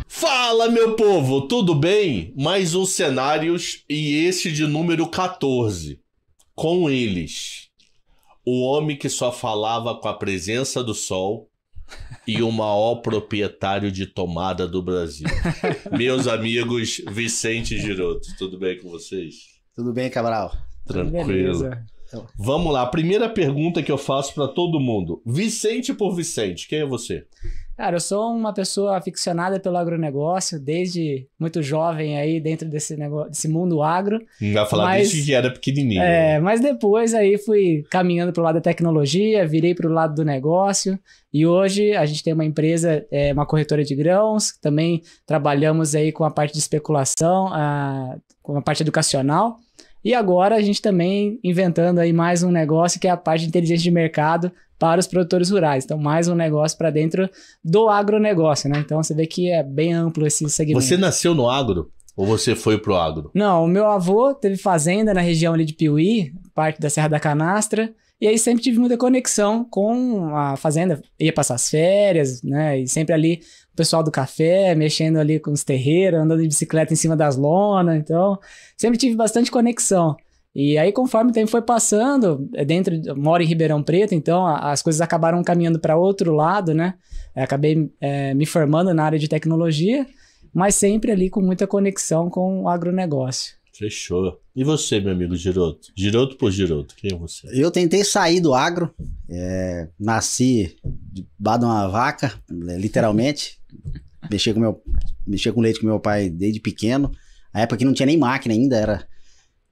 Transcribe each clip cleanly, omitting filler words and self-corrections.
Fala, meu povo, tudo bem? Mais um Cenários e esse de número 14. Com eles, o homem que só falava com a presença do sol e o maior proprietário de tomada do Brasil. Meus amigos Vicente e Giroto, tudo bem com vocês? Tudo bem, Cabral? Tranquilo. Beleza. Vamos lá, a primeira pergunta que eu faço para todo mundo. Vicente por Vicente, quem é você? Cara, eu sou uma pessoa aficionada pelo agronegócio, desde muito jovem aí dentro desse mundo agro. Não vai falar desde que era pequenininho. Mas depois aí fui caminhando pro lado da tecnologia, virei pro lado do negócio e hoje a gente tem uma empresa, uma corretora de grãos, também trabalhamos aí com a parte de especulação, com a parte educacional. E agora a gente também inventando aí mais um negócio que é a parte de inteligência de mercado para os produtores rurais. Então, mais um negócio para dentro do agronegócio, né? Então, você vê que é bem amplo esse segmento. Você nasceu no agro ou você foi pro agro? Não, o meu avô teve fazenda na região ali de Piuí, parte da Serra da Canastra, e aí sempre tive muita conexão com a fazenda. Ia passar as férias, né? E sempre ali o pessoal do café, mexendo ali com os terreiros, andando de bicicleta em cima das lonas. Então, sempre tive bastante conexão. E aí, conforme o tempo foi passando, eu moro em Ribeirão Preto, então as coisas acabaram caminhando para outro lado, né? Acabei me formando na área de tecnologia, mas sempre ali com muita conexão com o agronegócio. Fechou. E você, meu amigo Giroto? Giroto por Giroto, quem é você? Eu tentei sair do agro, nasci debaixo de uma vaca, literalmente. Mexi com leite com meu pai desde pequeno. Na época que não tinha nem máquina ainda, era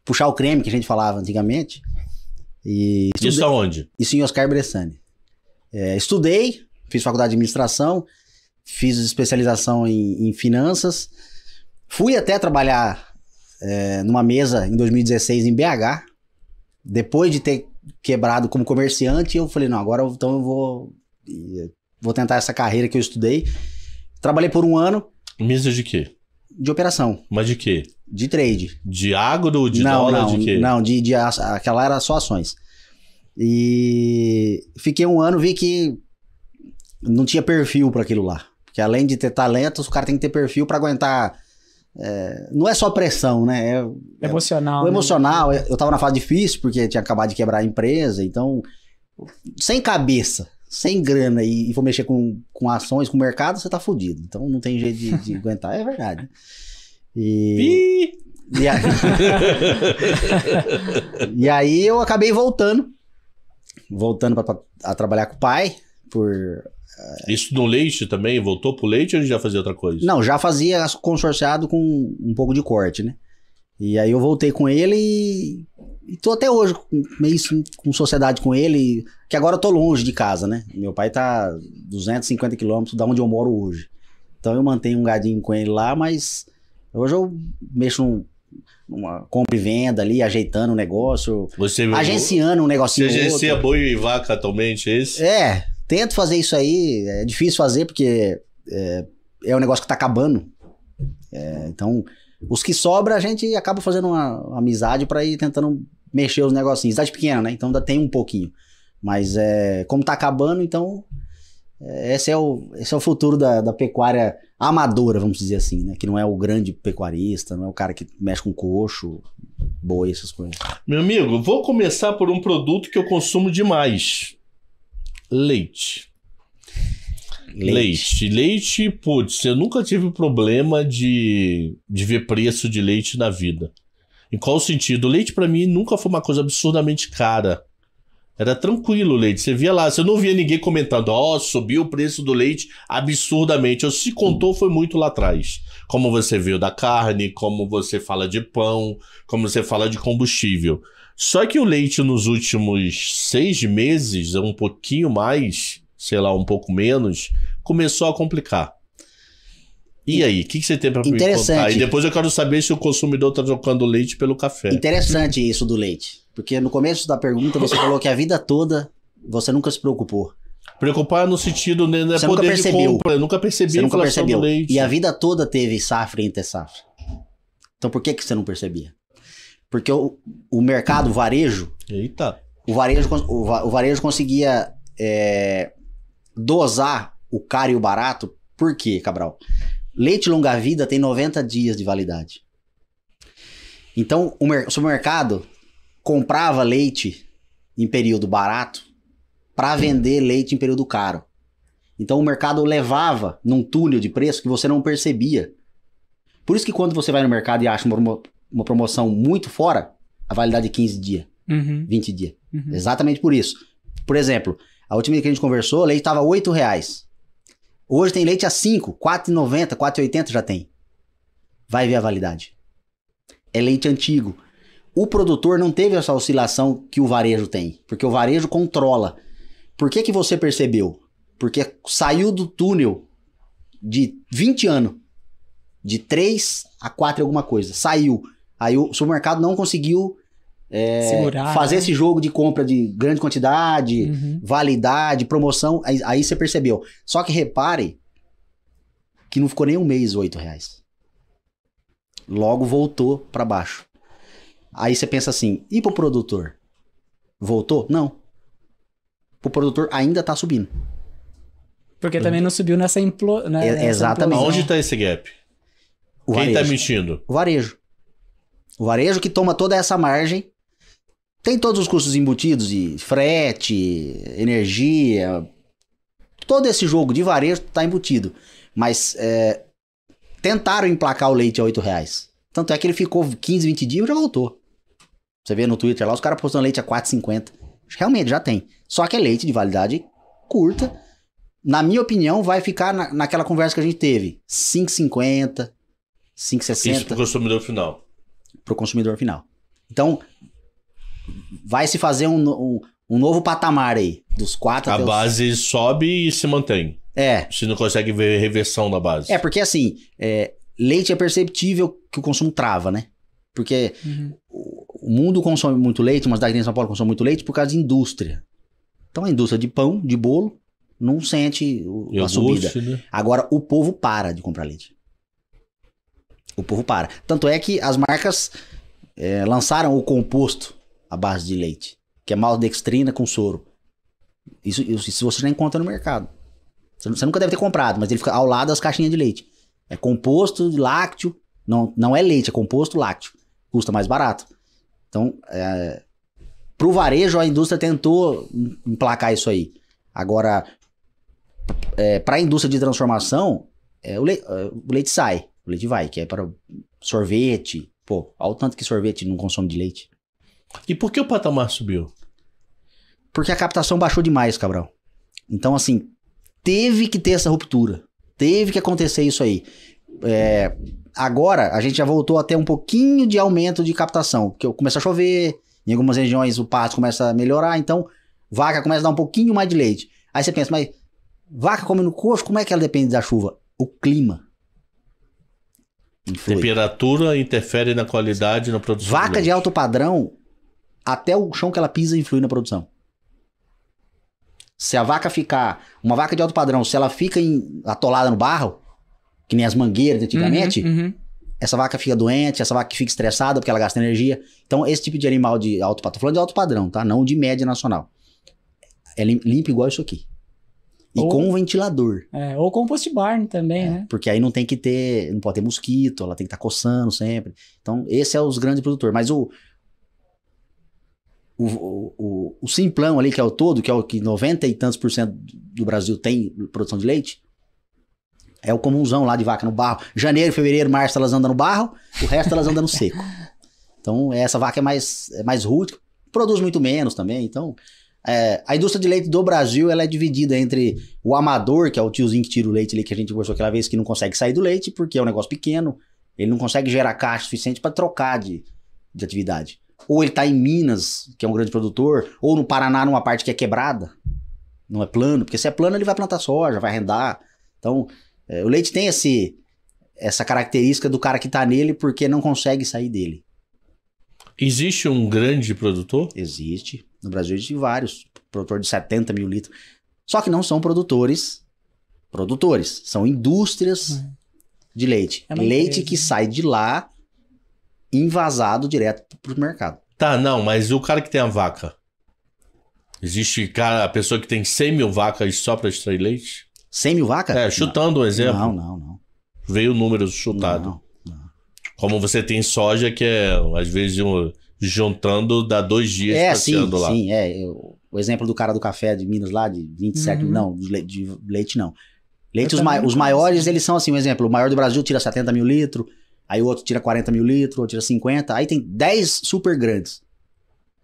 puxar o creme que a gente falava antigamente. Isso aonde? Isso em Oscar Bressani. Estudei, fiz faculdade de administração, fiz especialização em finanças. Fui até trabalhar numa mesa em 2016 em BH. Depois de ter quebrado como comerciante, eu falei, não, agora então eu vou tentar essa carreira que eu estudei. Trabalhei por um ano. Mesa de quê? De operação. Mas de quê? De trade. De agro, de dólar, de quê? Não, aquela era só ações. E fiquei um ano, vi que não tinha perfil para aquilo lá. Porque além de ter talento, o cara tem que ter perfil para aguentar. Não é só pressão, né? Emocional. O emocional, eu tava na fase difícil, porque tinha acabado de quebrar a empresa, então, sem cabeça, sem grana e for mexer com ações, com o mercado, você tá fudido. Então não tem jeito de aguentar, é verdade. E aí eu acabei voltando a trabalhar com o pai Isso no leite também? Voltou pro leite ou já fazia outra coisa? Não, já fazia consorciado com um pouco de corte, né? E aí eu voltei com ele e tô até hoje meio com sociedade com ele, que agora eu tô longe de casa, né? Meu pai tá 250 quilômetros da onde eu moro hoje. Então eu mantenho um gadinho com ele lá, mas hoje eu mexo numa compra e venda ali, ajeitando o negócio, agenciando um negocinho. Você agencia boi e vaca atualmente, é esse? Tento fazer isso aí, é difícil fazer porque é um negócio que tá acabando. Então, os que sobram a gente acaba fazendo uma amizade pra ir tentando mexer os negocinhos. Cidade pequena, né? Então ainda tem um pouquinho. Mas como tá acabando, então esse é o futuro da pecuária amadora, vamos dizer assim, né? Que não é o grande pecuarista, não é o cara que mexe com coxo, boi, essas coisas. Meu amigo, vou começar por um produto que eu consumo demais. Leite, putz, eu nunca tive problema de ver preço de leite na vida. Em qual sentido? O leite pra mim nunca foi uma coisa absurdamente cara. Era tranquilo o leite. Você via lá, você não via ninguém comentando, subiu o preço do leite absurdamente. Ou se contou, foi muito lá atrás. Como você viu da carne, como você fala de pão, como você fala de combustível. Só que o leite nos últimos 6 meses, um pouquinho mais, sei lá, um pouco menos, começou a complicar. E aí, o que você tem pra me contar? E depois eu quero saber se o consumidor tá trocando leite pelo café. Interessante isso do leite. Porque no começo da pergunta você falou que a vida toda você nunca se preocupou. Preocupar no sentido, né, você poder nunca percebeu. De compra. Eu nunca percebi a inflação do leite. E a vida toda teve safra e entre safra. Então por que você não percebia? Porque o mercado, o varejo, o varejo conseguia dosar o caro e o barato. Por quê, Cabral? Leite longa-vida tem 90 dias de validade. Então, o supermercado comprava leite em período barato para vender leite em período caro. Então, o mercado levava num túnel de preço que você não percebia. Por isso que quando você vai no mercado e acha uma promoção muito fora, a validade é 15 dias, 20 dias. Exatamente por isso. Por exemplo, a última vez que a gente conversou, o leite estava R$8. Hoje tem leite a 5, R$4,90, R$4,80 já tem. Vai ver a validade. É leite antigo. O produtor não teve essa oscilação que o varejo tem, porque o varejo controla. Por que você percebeu? Porque saiu do túnel de 20 anos, de 3 a 4 alguma coisa. Saiu. Aí o supermercado não conseguiu fazer esse jogo de compra de grande quantidade, validade, promoção. Aí você percebeu. Só que repare que não ficou nem um mês R$8. Logo voltou para baixo. Aí você pensa assim, e pro produtor? Voltou? Não. Pro produtor ainda tá subindo. Porque também não subiu nessa exatamente. Aonde tá esse gap? Quem tá mentindo? O varejo. O varejo que toma toda essa margem. Tem todos os custos embutidos de frete, energia. Todo esse jogo de varejo tá embutido. Mas tentaram emplacar o leite a R$8. Tanto é que ele ficou 15, 20 dias e já voltou. Você vê no Twitter lá, os caras postando leite a R$4,50. Realmente, já tem. Só que é leite de validade curta. Na minha opinião, vai ficar naquela conversa que a gente teve. R$5,50, R$5,60. Isso pro consumidor final. Pro consumidor final. Então, vai se fazer um novo patamar aí. Dos 4 até a base sobe e se mantém. Se não consegue ver reversão na base. Porque assim, leite é perceptível que o consumo trava, né? Porque o mundo consome muito leite, mas daqui em São Paulo consome muito leite por causa de indústria. Então a indústria de pão, de bolo, não sente a subida. Né? Agora o povo para de comprar leite. O povo para. Tanto é que as marcas lançaram o composto à base de leite, que é maltodextrina com soro. Isso você já encontra no mercado. Você nunca deve ter comprado, mas ele fica ao lado das caixinhas de leite. É composto de lácteo, não é leite, é composto lácteo. Custa mais barato. Então, pro varejo, a indústria tentou emplacar isso aí. Agora, pra indústria de transformação, o leite sai, o leite vai, que é para sorvete. Pô, olha o tanto que sorvete não consome de leite. E por que o patamar subiu? Porque a captação baixou demais, Cabral. Então, assim, teve que ter essa ruptura. Teve que acontecer isso aí. Agora, a gente já voltou a ter um pouquinho de aumento de captação. Porque começa a chover, em algumas regiões o pasto começa a melhorar, então vaca começa a dar um pouquinho mais de leite. Aí você pensa, mas vaca come no coxo, como é que ela depende da chuva? O clima. Influi. Temperatura interfere na qualidade, na produção. Vaca de alto padrão, até o chão que ela pisa influi na produção. Se a vaca ficar... Uma vaca de alto padrão, se ela fica atolada no barro, que nem as mangueiras antigamente, essa vaca fica doente, essa vaca fica estressada porque ela gasta energia. Então, esse tipo de animal de alto padrão... Tô falando de alto padrão, tá? Não de média nacional. É limpo igual isso aqui. E com um ventilador. Ou compost barn também, né? Porque aí não tem que ter... Não pode ter mosquito, ela tem que estar coçando sempre. Então, esse é os grandes produtores. Mas o simplão ali, que é o todo, que é o que 90 e tantos % do Brasil tem produção de leite, é o comunzão lá de vaca no barro. Janeiro, fevereiro, março elas andam no barro, o resto elas andam no seco. Então essa vaca é mais rústica, produz muito menos também. Então a indústria de leite do Brasil, ela é dividida entre o amador, que é o tiozinho que tira o leite ali, que a gente conversou aquela vez, que não consegue sair do leite porque é um negócio pequeno, ele não consegue gerar caixa suficiente para trocar de atividade. Ou ele tá em Minas, que é um grande produtor, ou no Paraná, numa parte que é quebrada, não é plano, porque se é plano ele vai plantar soja, vai arrendar. Então, o leite tem essa característica do cara que tá nele porque não consegue sair dele. Existe um grande produtor? Existe. No Brasil existe vários, produtor de 70 mil litros. Só que não são produtores, são indústrias de leite. Leite que sai de lá envasado direto pro mercado. Tá, não, mas o cara que tem a vaca? Existe, cara, a pessoa que tem 100 mil vacas só pra extrair leite? 100 mil vacas? É, chutando um exemplo. Não. Veio o número chutado. Não. Como você tem soja que é, às vezes, juntando, dá 2 dias passeando lá. Sim. O exemplo do cara do café de Minas lá, de 27 mil, não, de leite não. Leite, os maiores, eles são assim, um exemplo, o maior do Brasil tira 70 mil litros, aí o outro tira 40 mil litros, o outro tira 50, aí tem 10 super grandes.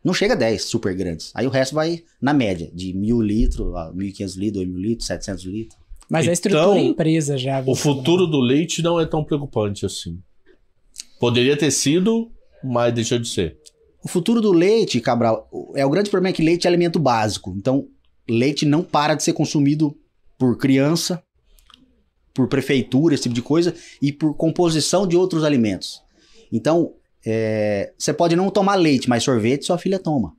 Não chega a 10 super grandes. Aí o resto vai na média, de 1.000 litros, 1.500 litros, 2.000 litros, 700 litros. Mas a estrutura é empresa já. O futuro do leite não é tão preocupante assim. Poderia ter sido, mas deixou de ser. O futuro do leite, Cabral, o grande problema é que leite é alimento básico. Então, leite não para de ser consumido por criança, por prefeitura, esse tipo de coisa, e por composição de outros alimentos. Então, você pode não tomar leite, mas sorvete sua filha toma.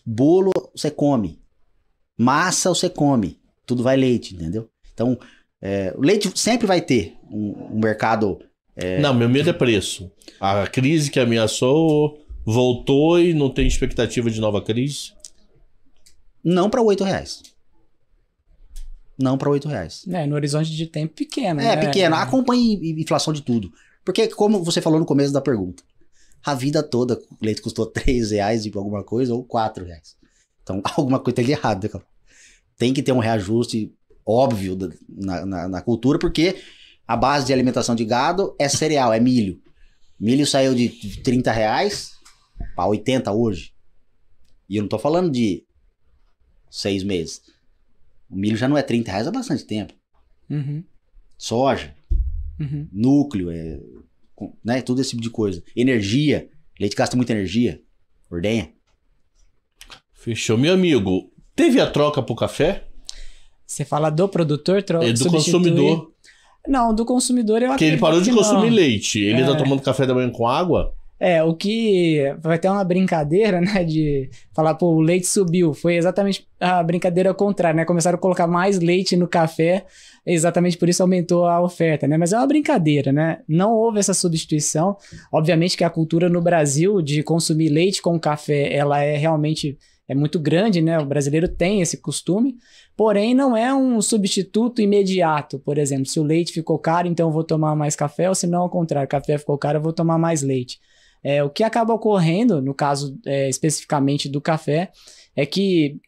Bolo você come. Massa você come. Tudo vai leite, entendeu? Então, o leite sempre vai ter um mercado... Não, meu medo é preço. A crise que ameaçou voltou e não tem expectativa de nova crise? Não para R$8. Não para R$8. No horizonte de tempo pequeno. Pequeno. Acompanhe inflação de tudo. Porque, como você falou no começo da pergunta, a vida toda o leite custou R$3 de alguma coisa ou R$4. Então, alguma coisa tem de errado, cara. Tem que ter um reajuste óbvio na cultura, porque a base de alimentação de gado é cereal, é milho. Milho saiu de R$30 para 80 hoje. E eu não tô falando de 6 meses. O milho já não é R$30 há bastante tempo. Uhum. Soja, núcleo, né, tudo esse tipo de coisa. Energia, leite gasta muita energia. Ordenha. Fechou. Meu amigo, teve a troca pro café? Você fala do produtor, do consumidor. Não, do consumidor eu acredito. Porque ele parou de consumir leite. Ele tá tomando café da manhã com água? O que vai ter uma brincadeira, né, de falar, pô, o leite subiu. Foi exatamente a brincadeira ao contrário, né? Começaram a colocar mais leite no café, exatamente por isso aumentou a oferta, né? Mas é uma brincadeira, né? Não houve essa substituição. Obviamente que a cultura no Brasil de consumir leite com café, ela é realmente muito grande, né? O brasileiro tem esse costume, porém não é um substituto imediato. Por exemplo, se o leite ficou caro, então eu vou tomar mais café, ou se não, ao contrário, o café ficou caro, eu vou tomar mais leite. O que acaba ocorrendo, no caso especificamente do café, é que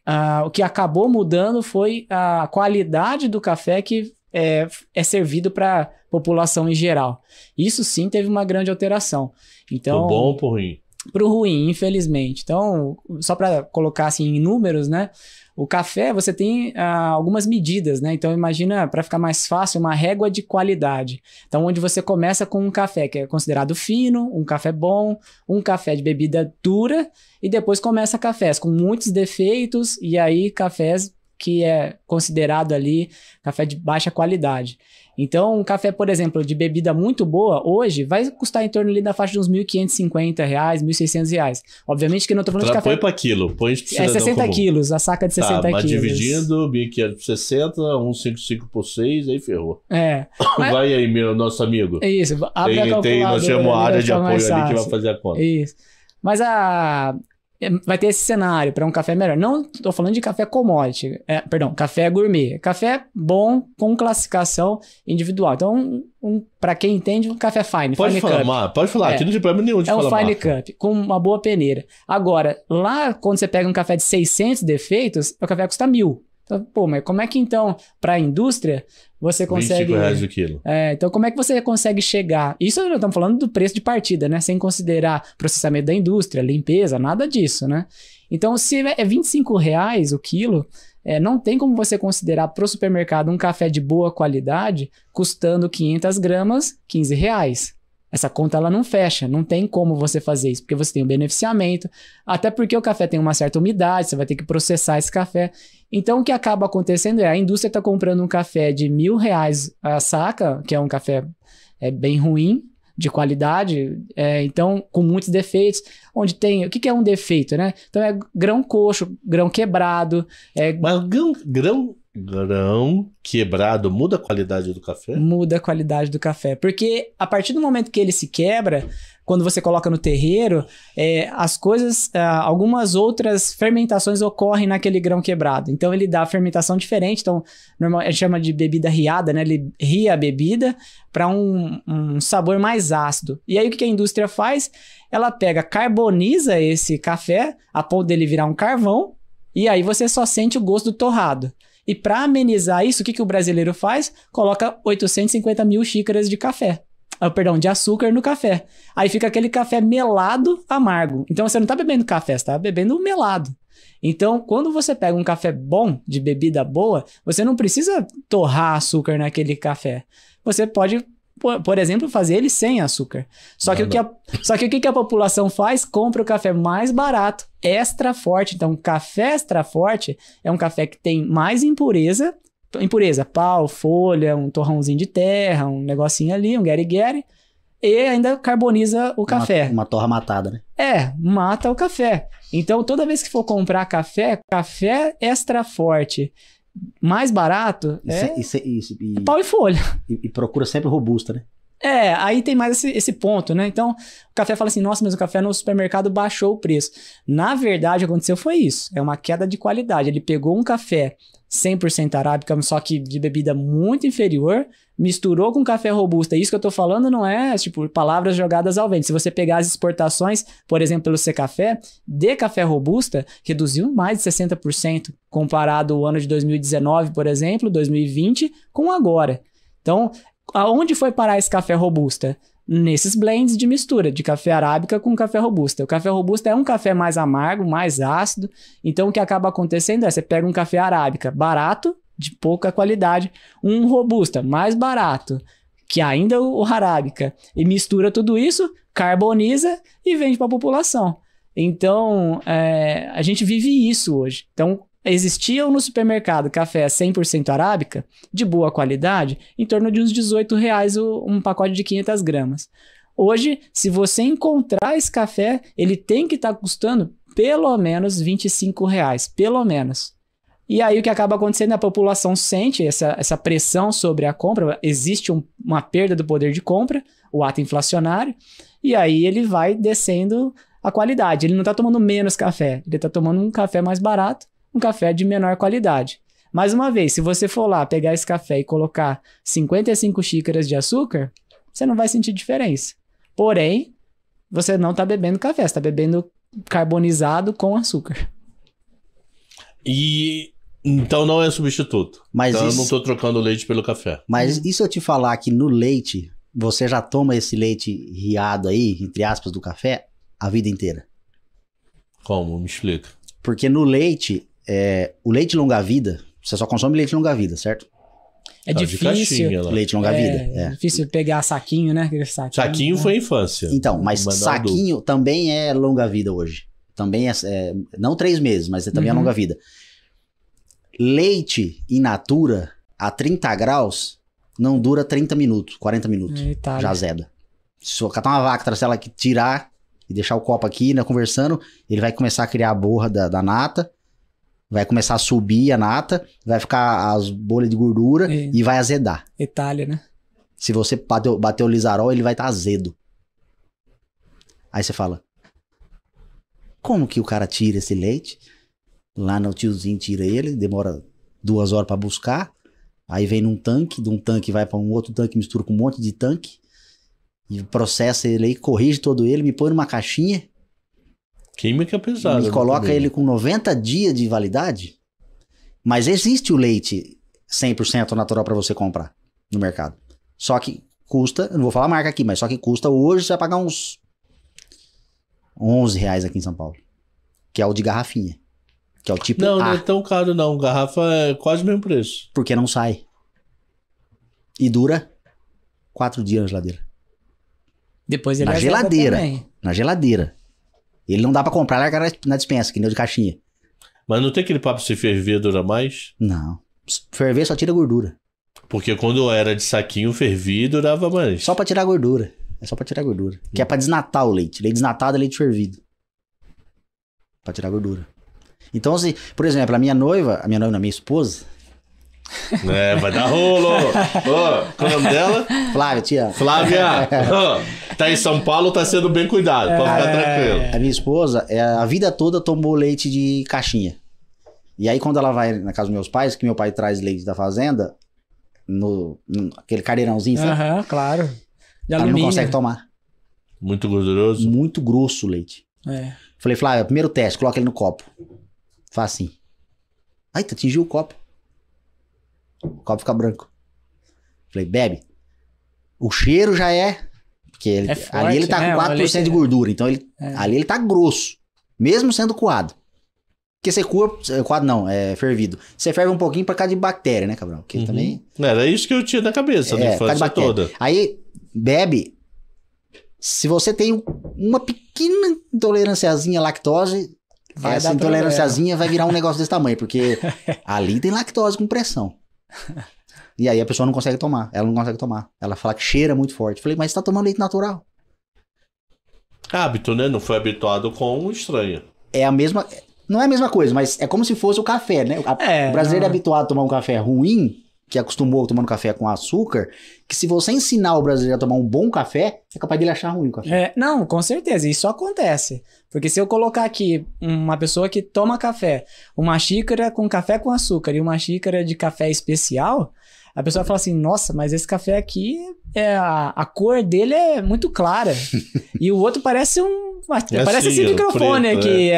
o que acabou mudando foi a qualidade do café que é servido para a população em geral. Isso sim teve uma grande alteração. Então, Pro bom ou pro ruim? Pro ruim, infelizmente. Então, só para colocar assim em números, né? O café, você tem algumas medidas, né? Então, imagina, para ficar mais fácil, uma régua de qualidade. Então, onde você começa com um café que é considerado fino, um café bom, um café de bebida dura, e depois começa cafés com muitos defeitos, e aí cafés que é considerado ali café de baixa qualidade. Então, um café, por exemplo, de bebida muito boa, hoje, vai custar em torno ali da faixa de uns R$1.550, R$1.600. Obviamente que não tô falando de café... Põe para quilo, põe pro cidadão 60 comum. quilos, a saca de 60 quilos. Mas dividindo, 1.500 por 60, 155 por 6, aí ferrou. Mas... Vai aí, meu nosso amigo. Isso, abre a calculadora. Nós temos uma área de apoio ali que vai fazer a conta. Isso. Mas vai ter esse cenário para um café melhor. Não estou falando de café commodity, café gourmet. Café bom com classificação individual. Então, para quem entende, um café fine. Pode fine falar, cup. Pode falar, aqui não tem problema nenhum de falar. É um fine marca. cup, com uma boa peneira. Agora, lá, quando você pega um café de 600 defeitos, o café custa 1.000. Então, pô, mas como é que então, para a indústria, você consegue... R$25 o quilo. Então, como é que você consegue chegar... Isso nós estamos falando do preço de partida, né? Sem considerar processamento da indústria, limpeza, nada disso, né? Então, se é R$25 o quilo, não tem como você considerar para o supermercado um café de boa qualidade custando 500 gramas, R$15. Essa conta ela não fecha, não tem como você fazer isso, porque você tem o beneficiamento, até porque o café tem uma certa umidade, você vai ter que processar esse café. Então o que acaba acontecendo a indústria está comprando um café de R$1.000 a saca, que é um café bem ruim, de qualidade, então com muitos defeitos, onde tem... O que é um defeito, né? Então é grão coxo, grão quebrado... Mas grão quebrado muda a qualidade do café? Muda a qualidade do café, porque a partir do momento que ele se quebra, quando você coloca no terreiro, as coisas, algumas outras fermentações ocorrem naquele grão quebrado. Então ele dá fermentação diferente. Então, normal, a gente chama de bebida riada, né? Ele ria a bebida para um sabor mais ácido. E aí o que a indústria faz? Ela carboniza esse café a ponto dele virar um carvão, e aí você só sente o gosto do torrado. E para amenizar isso, o que o brasileiro faz? Coloca 850 mil xícaras de café. De açúcar no café. Aí fica aquele café melado, amargo. Então você não tá bebendo café, você tá bebendo melado. Então, quando você pega um café bom, de bebida boa, você não precisa torrar açúcar naquele café. Você pode, por exemplo, fazer ele sem açúcar. Só que o que a população faz? Compra o café mais barato, extra forte. Então, café extra forte é um café que tem mais impureza, pau, folha, um torrãozinho de terra, um negocinho ali, um gueri-gueri, e ainda carboniza o café. Uma torra matada, né? Mata o café. Então, toda vez que for comprar café extra forte, mais barato, e pau e folha. E procura sempre robusta, né? Aí tem mais esse ponto, né? Então, o café fala assim, nossa, mas o café no supermercado baixou o preço. Na verdade, o que aconteceu foi isso. É uma queda de qualidade. Ele pegou um café 100% arábica, só que de bebida muito inferior, misturou com café robusta. Isso que eu tô falando não é, tipo, palavras jogadas ao vento. Se você pegar as exportações, por exemplo, pelo Secafé, de café robusta, reduziu mais de 60% comparado ao ano de 2019, por exemplo, 2020, com agora. Então, aonde foi parar esse café robusta? Nesses blends de mistura, de café arábica com café robusta. O café robusta é um café mais amargo, mais ácido. Então, o que acaba acontecendo você pega um café arábica barato, de pouca qualidade, um robusta mais barato, que ainda o arábica, e mistura tudo isso, carboniza e vende para a população. Então, a gente vive isso hoje. Então, existiam no supermercado café 100% arábica, de boa qualidade, em torno de uns R$18 um pacote de 500 gramas. Hoje, se você encontrar esse café, ele tem que estar custando pelo menos R$25, pelo menos. E aí o que acaba acontecendo, a população sente essa pressão sobre a compra, existe uma perda do poder de compra, o ato inflacionário, e aí ele vai descendo a qualidade. Ele não está tomando menos café, ele está tomando um café mais barato, um café de menor qualidade. Mais uma vez, se você for lá pegar esse café e colocar 55 xícaras de açúcar, você não vai sentir diferença. Porém, você não está bebendo café, você está bebendo carbonizado com açúcar. E então não é substituto. Mas então isso... eu não estou trocando o leite pelo café. Mas e se eu te falar que no leite, você já toma esse leite riado aí, entre aspas, do café, a vida inteira? Como? Me explica. Porque no leite... o leite longa-vida, você só consome leite longa-vida, certo? É difícil. Leite longa-vida. É difícil pegar saquinho, né? Saquinho foi a infância. Então, mas saquinho também é longa-vida hoje. Também não 3 meses, mas também é longa-vida. Leite in natura a 30 graus não dura 30 minutos, 40 minutos. Já azeda. Se eu catar uma vaca, trazer ela aqui, tirar e deixar o copo aqui, né, conversando, ele vai começar a criar a borra da nata. Vai começar a subir a nata, vai ficar as bolhas de gordura e vai azedar. Itália, né? Se você bater o lisarol, ele vai estar azedo. Aí você fala, como que o cara tira esse leite? Lá no tiozinho tira ele, demora 2 horas para buscar. Aí vem num tanque, de um tanque vai para um outro tanque, mistura com um monte de tanque. E processa ele aí, corrige todo ele, me põe numa caixinha. Química pesada. E coloca ele com 90 dias de validade. Mas existe o leite 100% natural para você comprar no mercado. Só que custa, eu não vou falar a marca aqui, mas só que custa hoje, você vai pagar uns R$11 aqui em São Paulo. Que é o de garrafinha. Que é o tipo Não, A. não é tão caro não. Garrafa é quase o mesmo preço. Porque não sai. E dura 4 dias na geladeira. Depois ele na geladeira. Na geladeira. Ele não dá pra comprar e largar na despensa, que nem o de caixinha. Mas não tem aquele papo se ferver dura mais? Não. Ferver só tira gordura. Porque quando era de saquinho, fervir durava mais. Só pra tirar gordura. É só pra tirar gordura. Que é pra desnatar o leite. Leite desnatado é leite fervido. Pra tirar gordura. Então, assim, por exemplo, a minha noiva, minha esposa... Vai dar rolo! Qual é o nome dela? Flávia, tia. Flávia! tá em São Paulo tá sendo bem cuidado, pode ficar tranquilo. A minha esposa, a vida toda tomou leite de caixinha. E aí, quando ela vai na casa dos meus pais, que meu pai traz leite da fazenda, aquele cadeirãozinho, sabe? Aham, claro. De Ela alumínio. não consegue tomar. Muito gorduroso. Muito grosso o leite. É. Falei, Flávia, primeiro teste, coloca ele no copo. Faz assim. Ai, tu atingiu o copo. O copo fica branco. Falei, bebe. O cheiro já é... Porque É forte, ali ele tá né? com 4% de gordura. Então, ali ele tá grosso. Mesmo sendo coado. Porque você coado não, é fervido. Você ferve um pouquinho pra causa de bactéria, né, Cabral? Porque também... Era isso que eu tinha na cabeça, na infância toda. Aí, bebe... Se você tem uma pequena intolerânciazinha à lactose, essa intolerânciazinha vai virar um negócio desse tamanho, porque ali tem lactose com pressão. E aí a pessoa não consegue tomar, ela não consegue tomar. Ela fala que cheira muito forte. Falei, mas você tá tomando leite natural. Hábito, né? Não foi habituado com um estranho. É a mesma... Não é a mesma coisa, mas é como se fosse o café, né? O brasileiro é habituado a tomar um café ruim, que acostumou tomando café com açúcar, que se você ensinar o brasileiro a tomar um bom café, é capaz dele achar ruim o café. Não, com certeza, isso acontece. Porque se eu colocar aqui uma pessoa que toma café, uma xícara com café com açúcar e uma xícara de café especial, a pessoa fala assim, nossa, mas esse café aqui, a cor dele é muito clara. E o outro parece parece esse microfone preto, aqui.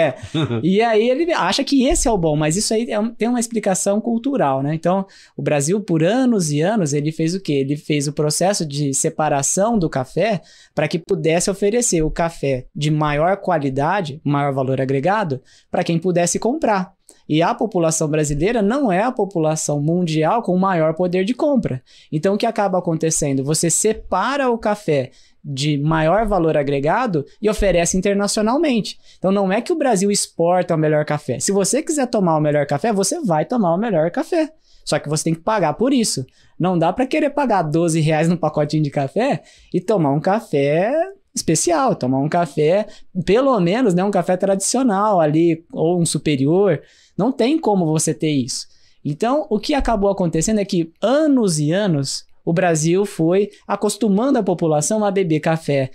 E aí ele acha que esse é o bom, mas isso aí tem uma explicação cultural, né? Então, o Brasil, por anos e anos, ele fez o quê? Ele fez o processo de separação do café para que pudesse oferecer o café de maior qualidade, maior valor agregado, para quem pudesse comprar. E a população brasileira não é a população mundial com maior poder de compra. Então, o que acaba acontecendo? Você separa o café de maior valor agregado e oferece internacionalmente. Então, não é que o Brasil exporta o melhor café. Se você quiser tomar o melhor café, você vai tomar o melhor café. Só que você tem que pagar por isso. Não dá para querer pagar R$12 num pacotinho de café e tomar um café especial, tomar um café, pelo menos, né, um café tradicional ali, ou um superior. Não tem como você ter isso. Então, o que acabou acontecendo é que, anos e anos, o Brasil foi acostumando a população a beber café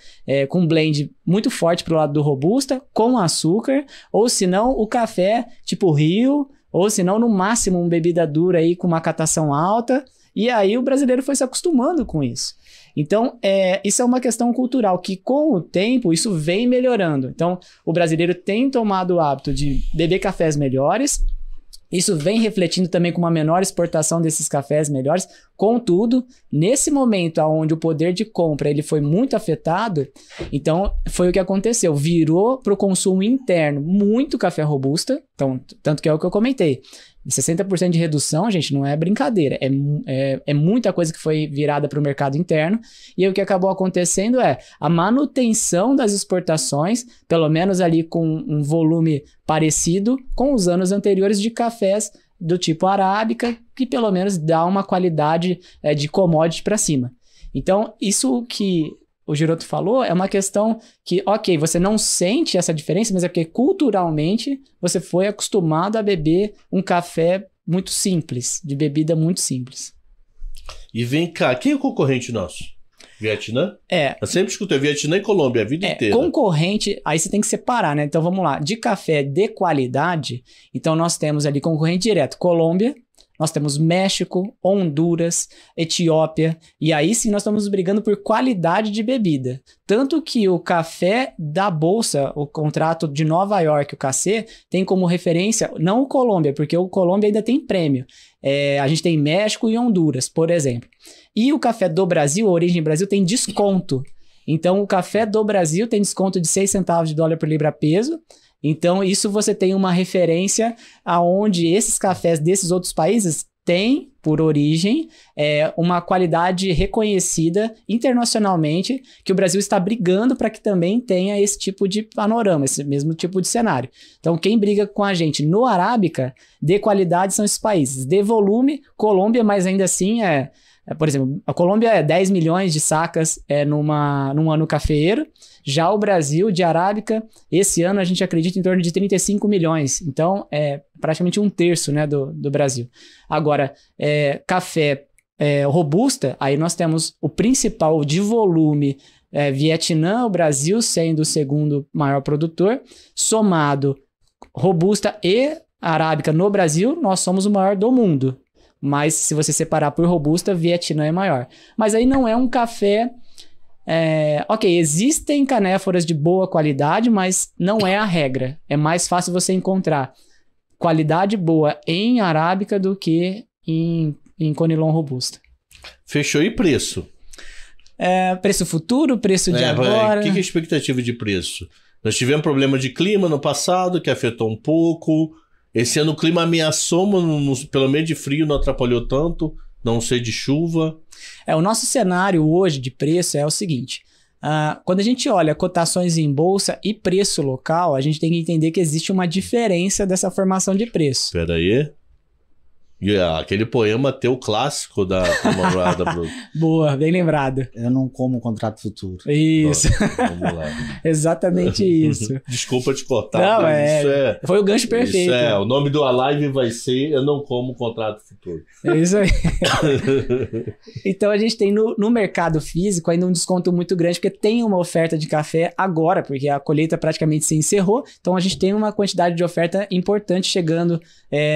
com blend muito forte pro lado do robusta, com açúcar, ou se não, o café tipo Rio, ou se não, no máximo, uma bebida dura aí com uma catação alta. E aí o brasileiro foi se acostumando com isso. Então, isso é uma questão cultural que, com o tempo, isso vem melhorando. Então, o brasileiro tem tomado o hábito de beber cafés melhores. Isso vem refletindo também com uma menor exportação desses cafés melhores. Contudo, nesse momento onde o poder de compra ele foi muito afetado, então foi o que aconteceu. Virou para o consumo interno muito café robusta, então, tanto que é o que eu comentei. 60% de redução, gente, não é brincadeira. É muita coisa que foi virada para o mercado interno. E aí, o que acabou acontecendo é a manutenção das exportações, pelo menos ali com um volume parecido com os anos anteriores de cafés do tipo arábica, que pelo menos dá uma qualidade de commodity para cima. Então, isso que o Giroto falou é uma questão que, ok, você não sente essa diferença, mas é porque culturalmente você foi acostumado a beber um café muito simples, de bebida muito simples. E vem cá, quem é o concorrente nosso? Vietnã? Eu sempre escutei Vietnã e Colômbia a vida inteira. Concorrente, aí você tem que separar, né? Então vamos lá, de café de qualidade, então nós temos ali concorrente direto, Colômbia, nós temos México, Honduras, Etiópia, e aí sim nós estamos brigando por qualidade de bebida. Tanto que o café da Bolsa, o contrato de Nova York, o KC, tem como referência, não o Colômbia, porque o Colômbia ainda tem prêmio. A gente tem México e Honduras, por exemplo. E o café do Brasil, a Origem Brasil, tem desconto. Então, o café do Brasil tem desconto de 6 centavos de dólar por libra peso. Então, isso você tem uma referência aonde esses cafés desses outros países têm, por origem, uma qualidade reconhecida internacionalmente, que o Brasil está brigando para que também tenha esse tipo de panorama, esse mesmo tipo de cenário. Então, quem briga com a gente no Arábica, de qualidade, são esses países. De volume, Colômbia, mas ainda assim por exemplo, a Colômbia é 10 milhões de sacas num ano cafeeiro. Já o Brasil, de Arábica, esse ano a gente acredita em torno de 35 milhões. Então, é praticamente 1/3, né, do Brasil. Agora, café robusta, aí nós temos o principal de volume Vietnã, o Brasil sendo o segundo maior produtor, somado Robusta e Arábica no Brasil, nós somos o maior do mundo. Mas se você separar por Robusta, Vietnã é maior. Mas aí não é um café... ok, existem canéforas de boa qualidade, mas não é a regra. É mais fácil você encontrar qualidade boa em Arábica do que em Conilon Robusta. Fechou. E preço? Preço futuro, preço de agora... O que é a expectativa de preço? Nós tivemos problema de clima no passado, que afetou um pouco. Esse ano o clima ameaçou, mas pelo menos de frio não atrapalhou tanto. Não sei de chuva. O nosso cenário hoje de preço é o seguinte. Quando a gente olha cotações em bolsa e preço local, a gente tem que entender que existe uma diferença dessa formação de preço. Espera aí. Aquele poema teu clássico da namorada. Boa, bem lembrado. Eu não como contrato futuro. Isso. Vamos lá. Exatamente isso. Desculpa te cortar. Não, isso foi o gancho perfeito. O nome do live vai ser Eu Não Como Contrato Futuro. É isso aí. Então a gente tem no mercado físico ainda um desconto muito grande, porque tem uma oferta de café agora, porque a colheita praticamente se encerrou, então a gente tem uma quantidade de oferta importante chegando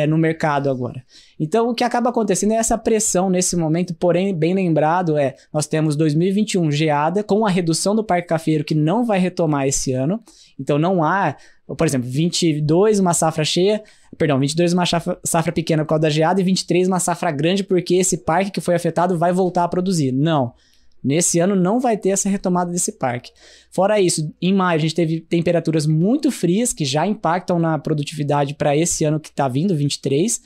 no mercado agora. Então, o que acaba acontecendo é essa pressão nesse momento, porém, bem lembrado, nós temos 2021 geada, com a redução do parque cafeiro, que não vai retomar esse ano. Então, não há, por exemplo, 22 uma safra cheia, 22 uma safra pequena por causa da geada e 23 uma safra grande, porque esse parque que foi afetado vai voltar a produzir. Não. Nesse ano não vai ter essa retomada desse parque. Fora isso, em maio a gente teve temperaturas muito frias, que já impactam na produtividade para esse ano que está vindo, 23.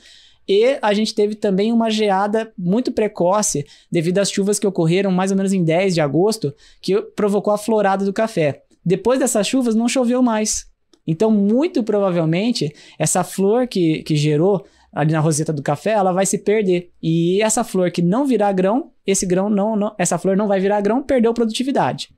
E a gente teve também uma geada muito precoce devido às chuvas que ocorreram mais ou menos em 10 de agosto, que provocou a florada do café. Depois dessas chuvas não choveu mais. Então, muito provavelmente, essa flor que gerou ali na roseta do café, ela vai se perder. E essa flor que não virar grão, essa flor não vai virar grão, perdeu produtividade.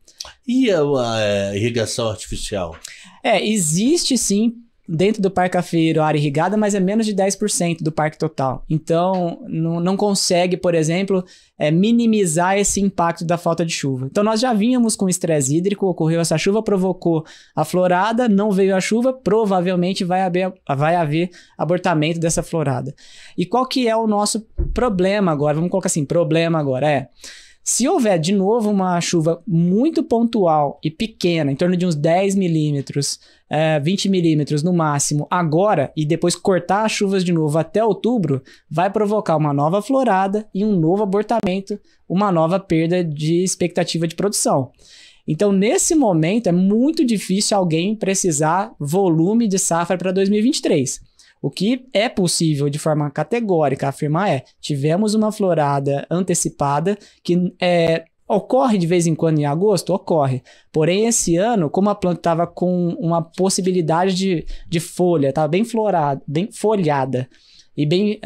E a irrigação artificial? Existe sim, dentro do parque cafeiro, área irrigada, mas é menos de 10% do parque total. Então, não consegue, por exemplo, minimizar esse impacto da falta de chuva. Então, nós já vínhamos com estresse hídrico, ocorreu essa chuva, provocou a florada, não veio a chuva, provavelmente vai haver abortamento dessa florada. E qual que é o nosso problema agora? Vamos colocar assim, problema agora se houver de novo uma chuva muito pontual e pequena, em torno de uns 10 milímetros, 20 milímetros no máximo, agora, e depois cortar as chuvas de novo até outubro, vai provocar uma nova florada e um novo abortamento, uma nova perda de expectativa de produção. Então, nesse momento, é muito difícil alguém precisar volume de safra para 2023. O que é possível de forma categórica afirmar tivemos uma florada antecipada que ocorre de vez em quando em agosto? Ocorre. Porém, esse ano, como a planta estava com uma possibilidade de folha, estava bem florada, bem folhada e bem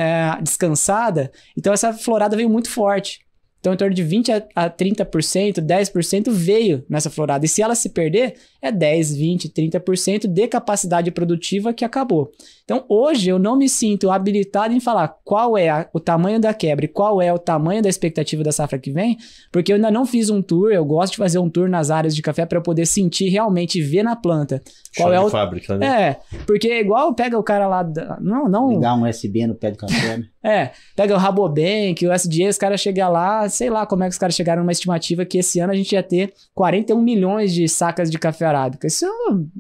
descansada, então essa florada veio muito forte. Então, em torno de 20% a 30%, 10% veio nessa florada. E se ela se perder, 10%, 20%, 30% de capacidade produtiva que acabou. Então, hoje, eu não me sinto habilitado em falar qual é o tamanho da quebra e qual é o tamanho da expectativa da safra que vem, porque eu ainda não fiz um tour. Eu gosto de fazer um tour nas áreas de café para eu poder sentir realmente, ver na planta. Qual é o fábrica, né? Porque é igual pega o cara lá... Não... Ligar um USB no pé do café, né? Pega o Rabobank, o SDA, os caras chegam lá, sei lá como é que os caras chegaram numa estimativa que esse ano a gente ia ter 41 milhões de sacas de café arábica. Isso é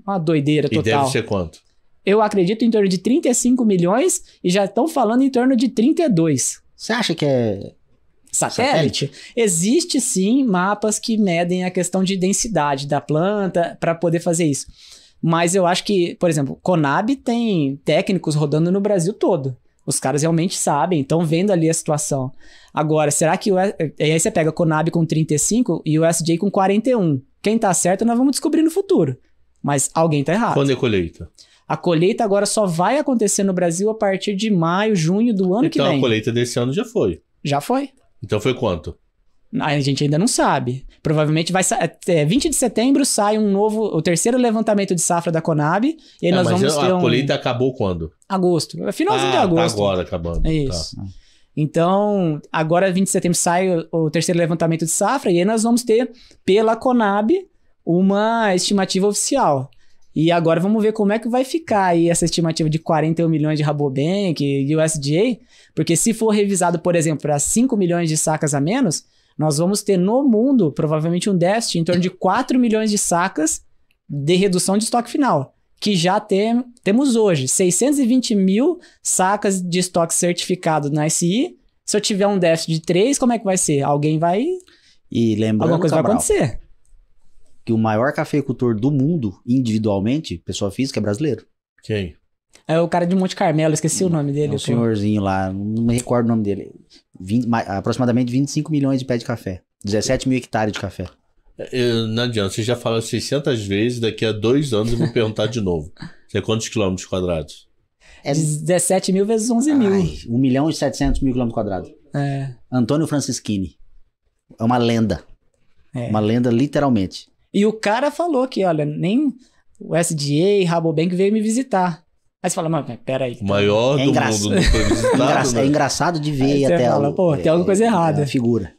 uma doideira total. E deve ser quanto? Eu acredito em torno de 35 milhões e já estão falando em torno de 32. Você acha que é satélite? Existe sim mapas que medem a questão de densidade da planta para poder fazer isso. Mas eu acho que, por exemplo, Conab tem técnicos rodando no Brasil todo. Os caras realmente sabem, estão vendo ali a situação. Agora, será que aí você pega Conab com 35 e o SJ com 41. Quem tá certo nós vamos descobrir no futuro. Mas alguém tá errado. Quando é colheita? A colheita agora só vai acontecer no Brasil a partir de maio, junho do ano que vem. Então a colheita desse ano já foi. Já foi. Então foi quanto? A gente ainda não sabe. Provavelmente vai 20 de setembro sai o terceiro levantamento de safra da Conab. E aí nós vamos ter a colheita acabou quando? Agosto. Finalzinho de agosto. Tá agora acabando. É isso. Tá. Então, agora 20 de setembro sai o terceiro levantamento de safra e aí nós vamos ter, pela Conab, uma estimativa oficial. E agora vamos ver como é que vai ficar aí essa estimativa de 41 milhões de Rabobank e USDA, porque se for revisado, por exemplo, para 5 milhões de sacas a menos, nós vamos ter no mundo provavelmente um déficit em torno de 4 milhões de sacas de redução de estoque final, que já temos hoje 620 mil sacas de estoque certificado na SI. Se eu tiver um déficit de 3, como é que vai ser? Alguém vai... E lembrando, alguma coisa Cabral, vai acontecer. que o maior cafeicultor do mundo, individualmente, pessoa física, é brasileiro. Quem? É o cara de Monte Carmelo, esqueci o nome dele. Um senhorzinho lá, não me recordo o nome dele. Aproximadamente 25 milhões de pés de café. 17 mil hectares de café. Não adianta, você já fala 600 vezes, daqui a 2 anos eu vou perguntar de novo. Você é quantos quilômetros quadrados? É 17 mil vezes 11 mil. 1 milhão e 700 mil quilômetros quadrados. É. Antônio Francischini. É uma lenda. É. Uma lenda, literalmente. E o cara falou que, olha, nem o SDA, Rabobank veio me visitar. Aí você fala, mas peraí. O maior do mundo não foi visitado, né? É engraçado de ver Aí você até fala, pô, tem alguma coisa errada. a figura.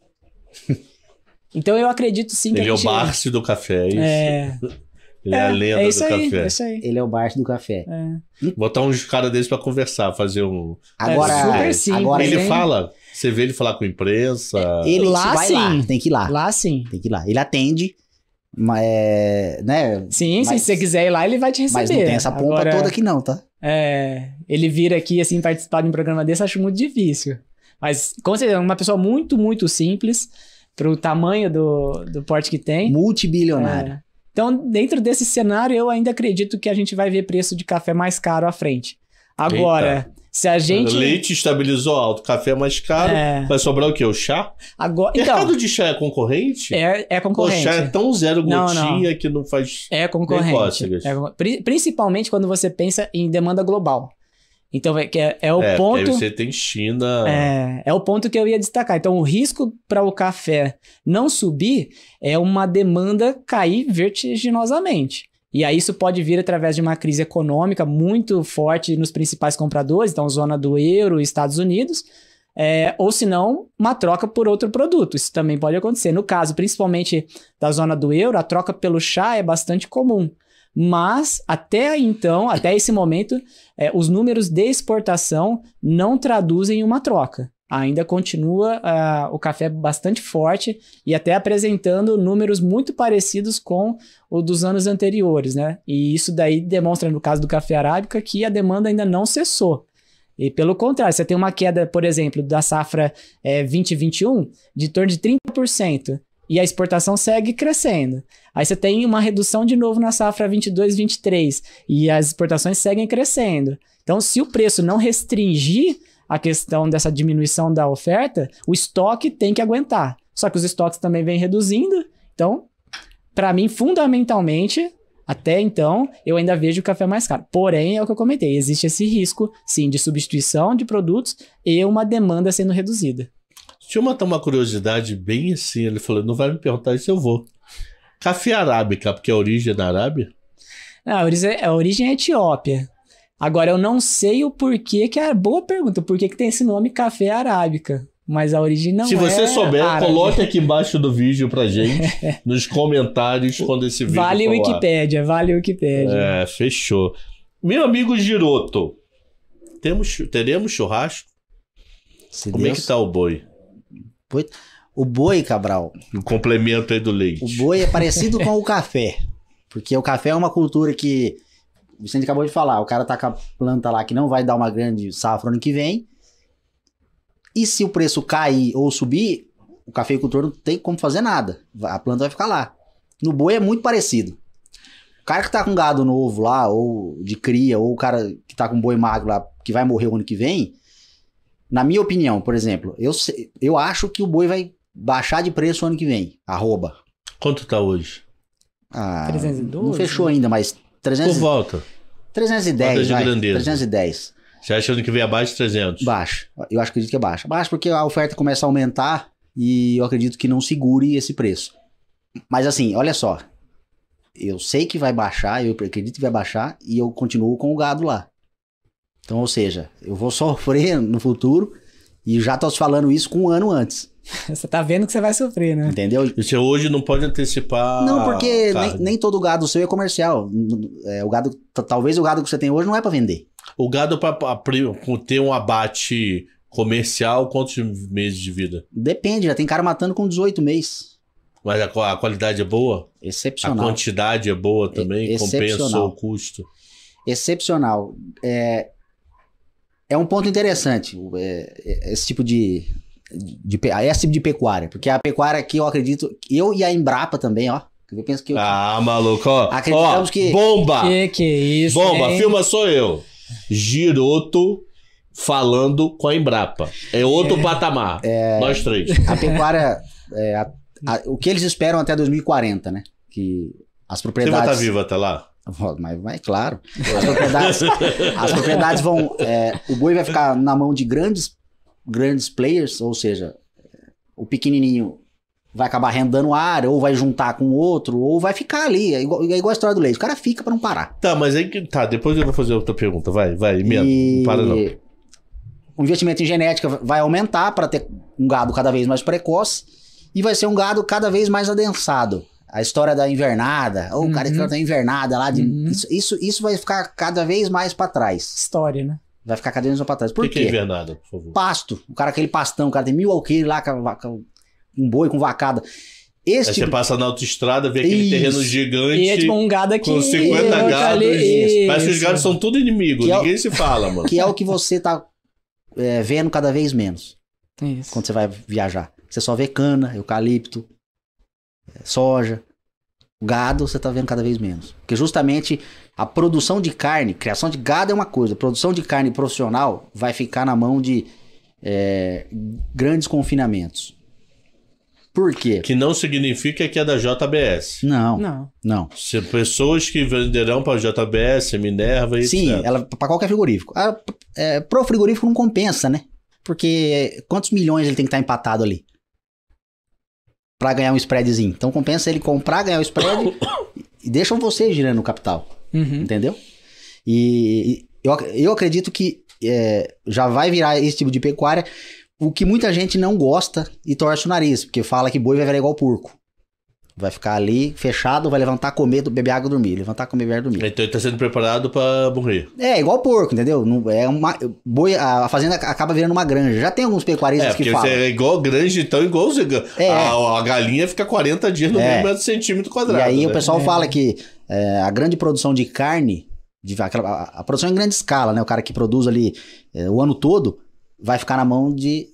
Então eu acredito sim que Ele é o Barsi do café, é isso? É. Ele é a lenda isso do aí, café. É isso aí. Ele é o Barsi do café. É. Botar uns caras desses pra conversar, fazer um... Agora, super simples, agora Ele hein? fala, você vê ele falar com a imprensa... ele Lá vai sim. lá, tem que ir lá. Lá sim. Tem que ir lá. Ele atende, mas, né? Sim, Mas- se você quiser ir lá, ele vai te receber. Mas não tem essa pompa Agora, toda aqui não, tá? ele vir aqui, assim, participar de um programa desse, eu acho muito difícil. Mas, com certeza, uma pessoa muito, muito simples, pro tamanho do porte que tem. Multibilionário. É. Então, dentro desse cenário, eu ainda acredito que a gente vai ver preço de café mais caro à frente. Agora, se a gente... Leite estabilizou alto, café mais caro, É. vai sobrar o quê? O chá? Agora, O então, mercado de chá é concorrente? é O concorrente. chá é tão zero Não, gotinha que não faz... É concorrente. cócegas. Principalmente quando você pensa em demanda global. Então, que é o Porque aí ponto... você tem China... É o ponto que eu ia destacar. Então, o risco para o café não subir é uma demanda cair vertiginosamente. E aí isso pode vir através de uma crise econômica muito forte nos principais compradores, então zona do euro e Estados Unidos, ou se não, uma troca por outro produto. Isso também pode acontecer. No caso, principalmente da zona do euro, a troca pelo chá é bastante comum. Mas, até então, até esse momento, os números de exportação não traduzem uma troca. Ainda continua o café bastante forte e até apresentando números muito parecidos com o dos anos anteriores, né? E isso daí demonstra, no caso do café arábica, que a demanda ainda não cessou. E pelo contrário, você tem uma queda, por exemplo, da safra 2021 de torno de 30%. E a exportação segue crescendo. Aí você tem uma redução de novo na safra 22-23 e as exportações seguem crescendo. Então, se o preço não restringir a questão dessa diminuição da oferta, o estoque tem que aguentar. Só que os estoques também vêm reduzindo. Então, para mim, fundamentalmente, até então, eu ainda vejo o café mais caro. Porém, é o que eu comentei, existe esse risco, sim, de substituição de produtos e uma demanda sendo reduzida. Deixa eu matar uma curiosidade bem assim. Ele falou, não vai me perguntar isso, eu vou. Café arábica, porque a origem é da Arábia? Não, a origem é Etiópia. Agora, eu não sei o porquê, que é boa pergunta, por que tem esse nome café arábica? Mas a origem não é Se você souber, árabe. coloque aqui embaixo do vídeo pra gente, nos comentários, quando esse vídeo Vale for lá. Wikipédia, vale Wikipédia. É, fechou. Meu amigo Giroto, teremos churrasco? Se Como é Deus- que tá o boi? O boi, Cabral, O complemento aí do leite. o boi é parecido com o café. Porque o café é uma cultura que o Vicente acabou de falar. O cara tá com a planta lá que não vai dar uma grande safra ano que vem. E se o preço cair ou subir, o cafeicultor não tem como fazer nada. A planta vai ficar lá. No boi é muito parecido. O cara que tá com gado novo lá, ou de cria, ou o cara que tá com boi magro lá, que vai morrer o ano que vem, na minha opinião, por exemplo, eu acho que o boi vai baixar de preço o ano que vem. Arroba. Quanto tá hoje? 312? Não fechou ainda, mas Por 300, volta. 310, Ordem de vai. grandeza. 310. Você acha que vem abaixo de 300? Baixa. Eu acredito que é baixa. Baixa porque a oferta começa a aumentar e eu acredito que não segure esse preço. Mas assim, olha só. Eu sei que vai baixar, eu acredito que vai baixar e eu continuo com o gado lá. Então, ou seja, eu vou sofrer no futuro E já tô te falando isso com um ano antes. Você tá vendo que você vai sofrer, né? Entendeu? E você hoje não pode antecipar. Não, porque carne. nem todo gado seu é comercial. O gado, talvez o gado que você tem hoje não é pra vender. O gado, para ter um abate comercial, quantos meses de vida? Depende, já tem cara matando com 18 meses. Mas a qualidade é boa? A Excepcional. quantidade é boa também? Compensa excepcional. o custo? Excepcional. É um ponto interessante, esse tipo esse tipo de pecuária. Porque a pecuária aqui, eu acredito, eu e a Embrapa também, ó. Eu penso que Maluco, ó. Acreditamos que... Bomba! Que isso, Bomba, hein? filma sou eu. Giroto falando com a Embrapa. É outro patamar. Nós três. a pecuária... o que eles esperam até 2040, né? Que as Você vai propriedades... estar vivo até lá? Mas claro. As propriedades vão... o boi vai ficar na mão de grandes players, ou seja, o pequenininho vai acabar rendando área, ou vai juntar com outro, ou vai ficar ali. É igual a história do leite. O cara fica pra não parar. Tá, mas aí que... Tá, depois eu vou fazer outra pergunta. Vai, emenda. Não para não. O investimento em genética vai aumentar para ter um gado cada vez mais precoce e vai ser um gado cada vez mais adensado. A história da invernada, o cara que tem invernada lá, isso vai ficar cada vez mais para trás. História, né? Vai ficar cada vez mais para trás. Por O que quê? é invernada, por favor? Pasto. O cara, aquele pastão, o cara tem 1000 alqueires lá, um boi com vacada. Aí você passa na autoestrada, vê aquele terreno gigante. E é tipo um gado aqui. Com 50 gados. Parece que os gados são tudo inimigos. Que Ninguém se fala, mano. Que é o que você tá vendo cada vez menos. Isso. Quando você vai viajar. Você só vê cana, eucalipto, soja. O gado você tá vendo cada vez menos. Porque justamente a produção de carne, criação de gado é uma coisa, produção de carne profissional vai ficar na mão de grandes confinamentos. Por quê? Que não significa que é da JBS. Não. Se pessoas que venderão para JBS, Minerva e Sim, etc. ela para qualquer frigorífico. Pro frigorífico não compensa, né? Porque quantos milhões ele tem que estar empatado ali? Pra ganhar um spreadzinho. Então compensa ele comprar, ganhar o spread e deixam você girando o capital. Entendeu? E eu acredito que já vai virar esse tipo de pecuária, o que muita gente não gosta e torce o nariz, porque fala que boi vai virar igual porco. Vai ficar ali fechado, vai levantar, comer, beber água e dormir. Levantar, comer, beber dormir. Então ele tá sendo preparado para morrer. Igual porco, entendeu? Boi, a fazenda acaba virando uma granja. Já tem alguns pecuaristas que falam. Porque é igual granja, então igual a galinha fica 40 dias no mesmo metro centímetro quadrado. E aí né? o pessoal fala que a grande produção de carne, a produção em grande escala, né? O cara que produz ali o ano todo, vai ficar na mão de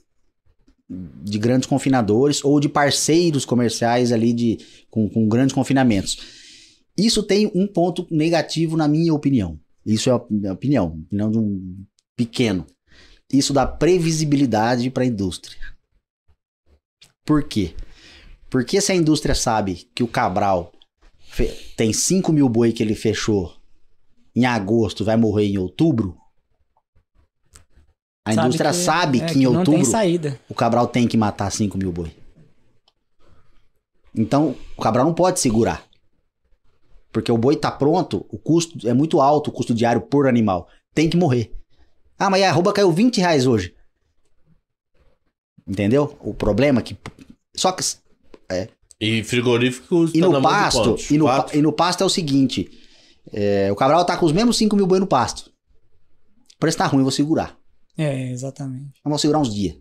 grandes confinadores ou de parceiros comerciais ali com grandes confinamentos. Isso tem um ponto negativo na minha opinião. Isso é a minha opinião de um pequeno. Isso dá previsibilidade para a indústria. Por quê? Porque se a indústria sabe que o Cabral tem 5 mil boi que ele fechou em agosto, vai morrer em outubro, a indústria sabe que em outubro não tem saída. O Cabral tem que matar 5 mil boi. Então, o Cabral não pode segurar. Porque o boi tá pronto, o custo é muito alto, o custo diário por animal. Tem que morrer. Ah, mas a arroba caiu R$20 hoje. Entendeu? O problema é que... Só que... E frigoríficos... E no pasto... E no pasto é o seguinte... o Cabral tá com os mesmos 5 mil boi no pasto. O preço tá ruim, eu vou segurar. Exatamente. Vamos segurar uns dias.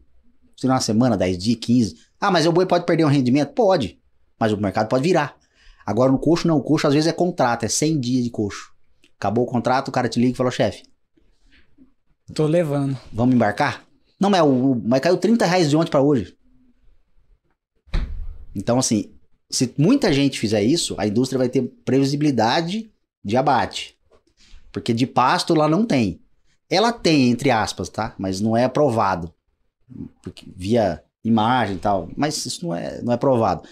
Segurar uma semana, 10 dias, 15. Ah, mas o boi pode perder um rendimento? Pode. Mas o mercado pode virar. Agora no coxo não. O coxo às vezes é contrato. É 100 dias de coxo. Acabou o contrato, o cara te liga e falou, chefe. Tô levando. Vamos embarcar? Não, mas caiu R$30 de ontem pra hoje. Então assim, se muita gente fizer isso, a indústria vai ter previsibilidade de abate. Porque de pasto lá não tem. Ela tem, entre aspas, tá? Mas não é aprovado. Porque via imagem e tal. Mas isso não é provado.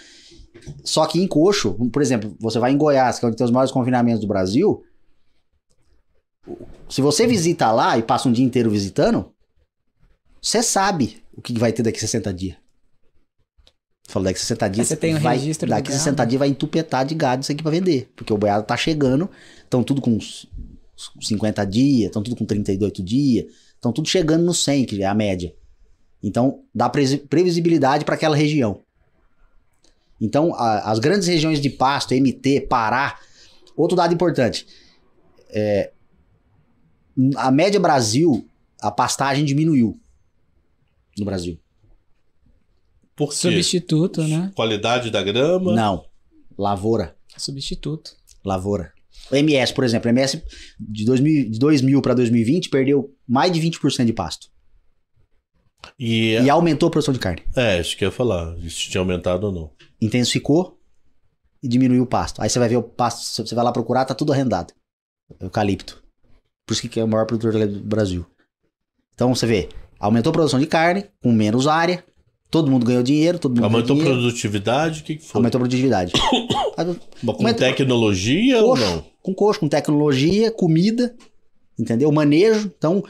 Só que em coxo, por exemplo, você vai em Goiás, que é onde tem os maiores confinamentos do Brasil. Se você visita lá e passa um dia inteiro visitando, você sabe o que vai ter daqui a 60 dias. Falo, daqui a 60 dias. Você tem um registro daqui a 60 dias vai entupetar de gado isso aqui pra vender. Porque o boiado tá chegando, estão tudo com 50 dias, estão tudo com 38 dias, estão tudo chegando no 100, que é a média. Então, dá previsibilidade para aquela região. Então, as grandes regiões de pasto, MT, Pará. Outro dado importante. A média Brasil, a pastagem diminuiu no Brasil. Por quê? Substituto, né? Qualidade da grama? Não. Lavoura. Substituto. Lavoura. O MS, por exemplo. O MS de 2000 para 2020 perdeu mais de 20% de pasto. E aumentou a produção de carne. isso que eu ia falar. Se tinha aumentado ou não. Intensificou e diminuiu o pasto. Aí você vai ver o pasto, você vai lá procurar, tá tudo arrendado. Eucalipto. Por isso que é o maior produtor do Brasil. Então você vê, aumentou a produção de carne, com menos área, todo mundo ganhou dinheiro, todo mundo aumentou ganhou dinheiro. Produtividade? O que foi? Aumentou a produtividade. Com tecnologia ou não? Com coxo, com tecnologia, comida, entendeu? Manejo. Então,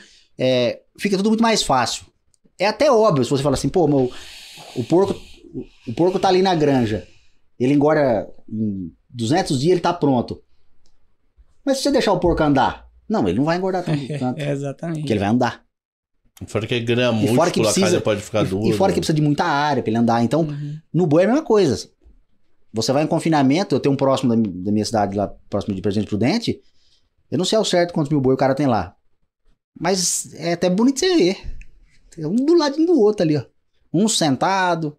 fica tudo muito mais fácil. É até óbvio se você fala assim, pô, o porco tá ali na granja. Ele engorda em 200 dias, ele tá pronto. Mas se você deixar o porco andar, não, ele não vai engordar tanto. Exatamente. Porque ele vai andar. Fora que é ganha músculo, a carne pode ficar dura. E fora que precisa de muita área pra ele andar. Então, no boi é a mesma coisa. Você vai em confinamento, eu tenho um próximo da minha cidade lá, próximo de Presidente Prudente, eu não sei ao certo quantos mil boi o cara tem lá. Mas é até bonito você ver. Tem um do ladinho do outro ali, ó. Um sentado,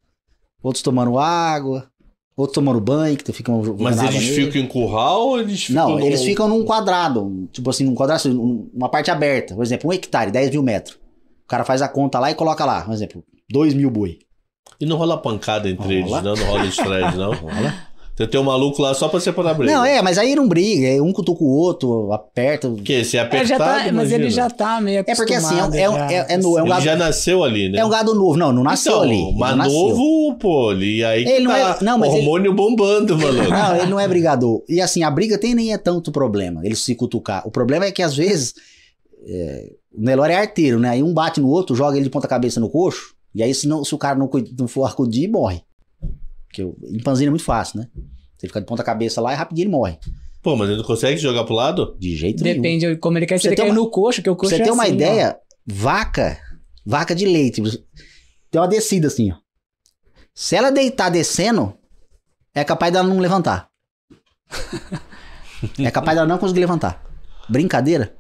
outros tomando água, outros tomando banho, que ficam jogando Mas água eles nele. ficam em curral ou eles ficam... Não, eles ficam num quadrado, tipo assim, num quadrado, uma parte aberta. Por exemplo, 1 hectare, 10 mil metros. O cara faz a conta lá e coloca lá, por exemplo, 2 mil boi. E não rola pancada entre eles, não? Não rola estresse, não? Rola. Você tem um maluco lá só pra separar a briga. Não, mas aí não briga, um cutuca o outro, aperta. Porque se é apertado, mas ele já tá meio acostumado. É porque assim, é um ele gado... já nasceu ali, né? É um gado novo, não nasceu então, ali. Mas não novo, pô, e aí ele que tá mas hormônio bombando, maluco. Não, ele não é brigador. E assim, a briga nem é tanto problema, ele se cutucar. O problema é que às vezes, o Nelore é arteiro, né? Aí um bate no outro, joga ele de ponta cabeça no coxo, e aí se o cara não for acudir, morre. Porque o empanzina é muito fácil, né? Você fica de ponta cabeça lá e rapidinho ele morre. Pô, mas ele não consegue jogar pro lado? De jeito nenhum. Depende de como ele quer. Se ele quer ir no coxo, que o coxo Você é tem uma assim, ideia, vaca de leite, tem uma descida assim, ó. Se ela deitar descendo, é capaz dela não levantar. É capaz dela não conseguir levantar. Brincadeira.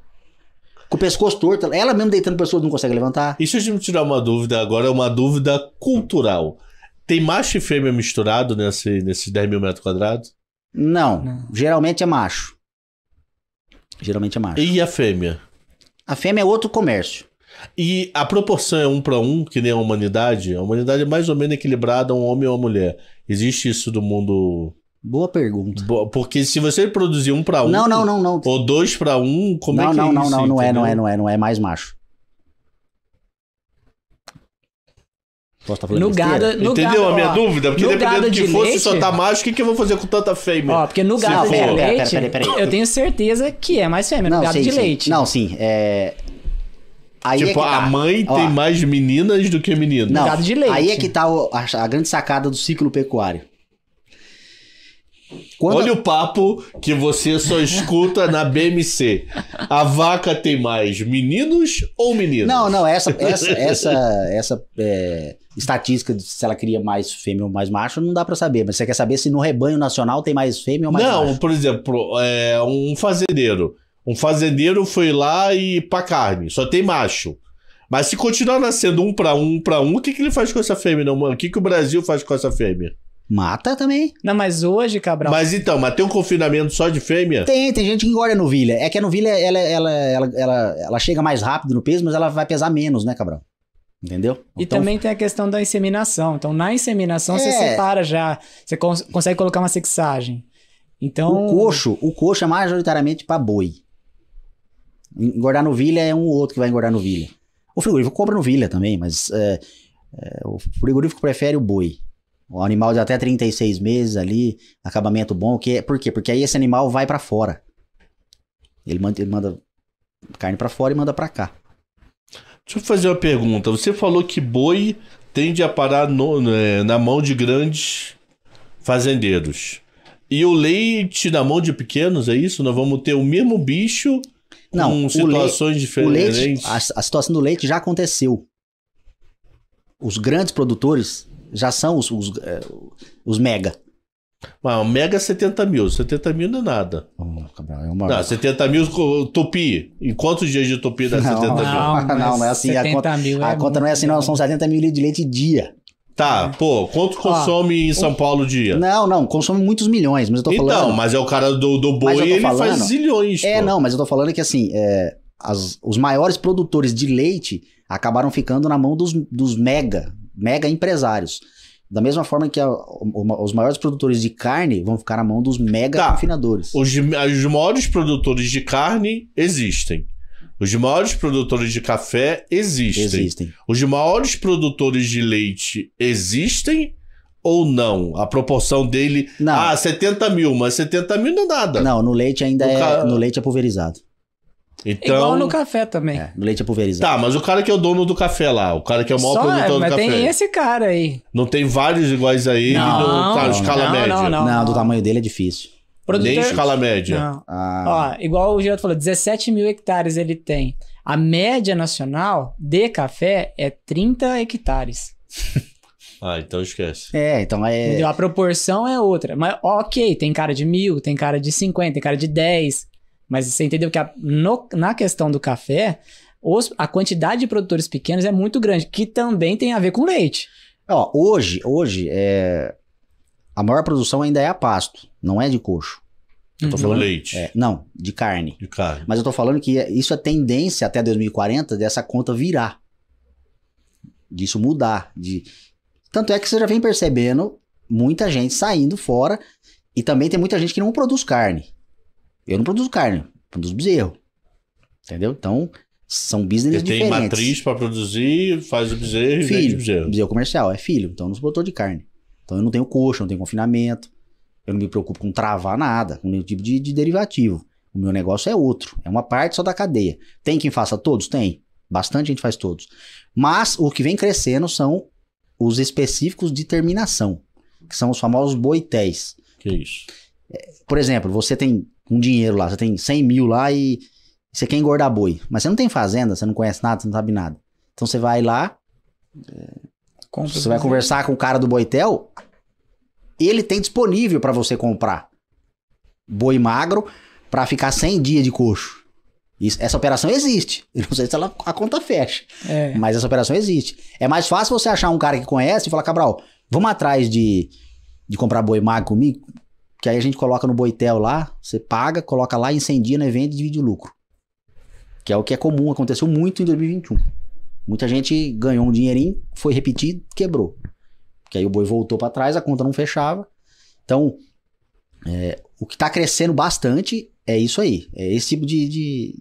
Com o pescoço torto, ela mesmo deitando o pescoço não consegue levantar. E se eu me tirar uma dúvida agora, é uma dúvida cultural. Tem macho e fêmea misturado nesses 10 mil metros quadrados? Não, geralmente é macho. E a fêmea? A fêmea é outro comércio. E a proporção é 1 para 1, que nem a humanidade? A humanidade é mais ou menos equilibrada, um homem ou uma mulher. Existe isso do mundo... Boa pergunta. Porque se você produzir 1 para 1... Não. Ou 2 para 1, como é que é isso? Não é mais macho. Posso estar falando Entendeu a minha dúvida? Porque dependendo do que fosse, leite, só tá macho, o que eu vou fazer com tanta fêmea? Ó, porque no gado de leite, peraí. eu tenho certeza que é mais fêmea, no gado de leite. Não, sim, Aí tipo, a mãe tem mais meninas do que meninos. Não, gado de leite. Aí é que tá a grande sacada do ciclo pecuário. Olha o papo que você só escuta na BMC. A vaca tem mais meninos ou meninas? Não, essa estatística de se ela cria mais fêmea ou mais macho não dá pra saber. Mas você quer saber se no rebanho nacional tem mais fêmea ou mais macho? Não, por exemplo, um fazendeiro. Um fazendeiro foi lá e pra carne, só tem macho. Mas se continuar nascendo 1 para 1, o que ele faz com essa fêmea, não, mano? O que o Brasil faz com essa fêmea? Mata também. Não, mas hoje, Cabral... Mas tem um confinamento só de fêmea? Tem gente que engorda a novilha. É que a novilha, ela chega mais rápido no peso, mas ela vai pesar menos, né, Cabral? Entendeu? E então, também tem a questão da inseminação. Então, na inseminação, você separa já. Você consegue colocar uma sexagem. Então... O coxo é majoritariamente para boi. Engordar novilha é um ou outro que vai engordar novilha. O frigorífico compra novilha também, mas o frigorífico prefere o boi. O animal de até 36 meses ali, acabamento bom. Por quê? Porque aí esse animal vai pra fora. Ele manda carne pra fora e manda pra cá. Deixa eu fazer uma pergunta. Você falou que boi tende a parar na mão de grandes fazendeiros. E o leite na mão de pequenos, é isso? Nós vamos ter o mesmo bicho com situações diferentes? A situação do leite já aconteceu. os grandes produtores já são os mega. Mas o mega é 70 mil. 70 mil não é nada. Cabral, é uma... Não, 70 mil Tupi. Em quantos dias de Tupi dá 70 mil? Não é assim. A conta não é assim, não. São 70 mil litros de leite dia. Tá, pô, quanto consome em São Paulo dia? Não, consome muitos milhões, mas eu tô falando... Então, mas é o cara do boi, ele faz zilhões, pô. Não, mas eu tô falando que assim, os maiores produtores de leite acabaram ficando na mão dos mega empresários. Da mesma forma que os maiores produtores de carne vão ficar na mão dos mega confinadores. Os maiores produtores de carne existem. Os maiores produtores de café existem. Os maiores produtores de leite existem ou não? A proporção dele... Não. 70 mil, mas 70 mil não é nada. Não, no leite ainda no leite é pulverizado. Então... Igual no café também. No leite é pulverizado. Tá, mas o cara que é o dono do café lá, o cara que é o maior produtor do mas café. Mas tem esse cara aí. Não tem vários iguais aí escala média? Não, do tamanho dele é difícil. Nem escala média. Não. Ó, igual o Geraldo falou, 17 mil hectares ele tem. A média nacional de café é 30 hectares. Então esquece. Então é... Entendeu? A proporção é outra. Mas ok, tem cara de 1.000, tem cara de 50, tem cara de 10... Mas você entendeu que na questão do café, a quantidade de produtores pequenos é muito grande, que também tem a ver com leite. Hoje a maior produção ainda é a pasto, não é de coxo. Eu tô falando, leite. Não, de carne. De carne. Mas eu tô falando que isso é tendência até 2040 dessa conta virar. Disso mudar. Tanto é que você já vem percebendo muita gente saindo fora e também tem muita gente que não produz carne. Eu não produzo carne, produzo bezerro. Entendeu? Então, são business diferentes. Tem matriz pra produzir, faz o bezerro e vende o bezerro. Bezerro comercial, é filho. Então, eu não sou produtor de carne. Então, eu não tenho coxo, não tenho confinamento. Eu não me preocupo com travar nada, com nenhum tipo de derivativo. O meu negócio é outro. É uma parte só da cadeia. Tem quem faça todos? Tem. Bastante gente faz todos. Mas, o que vem crescendo são os específicos de terminação, que são os famosos boitéis. Que isso? Por exemplo, você tem um dinheiro lá, você tem 100 mil lá e você quer engordar boi. Mas você não tem fazenda, você não conhece nada, você não sabe nada. Então você vai lá, você vai conversar com o cara do boitel, ele tem disponível para você comprar boi magro para ficar 100 dias de coxo. Essa operação existe. Eu não sei se a conta fecha, mas essa operação existe. É mais fácil você achar um cara que conhece e falar, Cabral, vamos atrás de comprar boi magro comigo? Que aí a gente coloca no boitel lá, você paga, coloca lá, incendia no evento e divide o lucro. Que é o que é comum, aconteceu muito em 2021. Muita gente ganhou um dinheirinho, foi repetir, quebrou. Porque aí o boi voltou para trás, a conta não fechava. Então, o que tá crescendo bastante é isso aí. É esse tipo de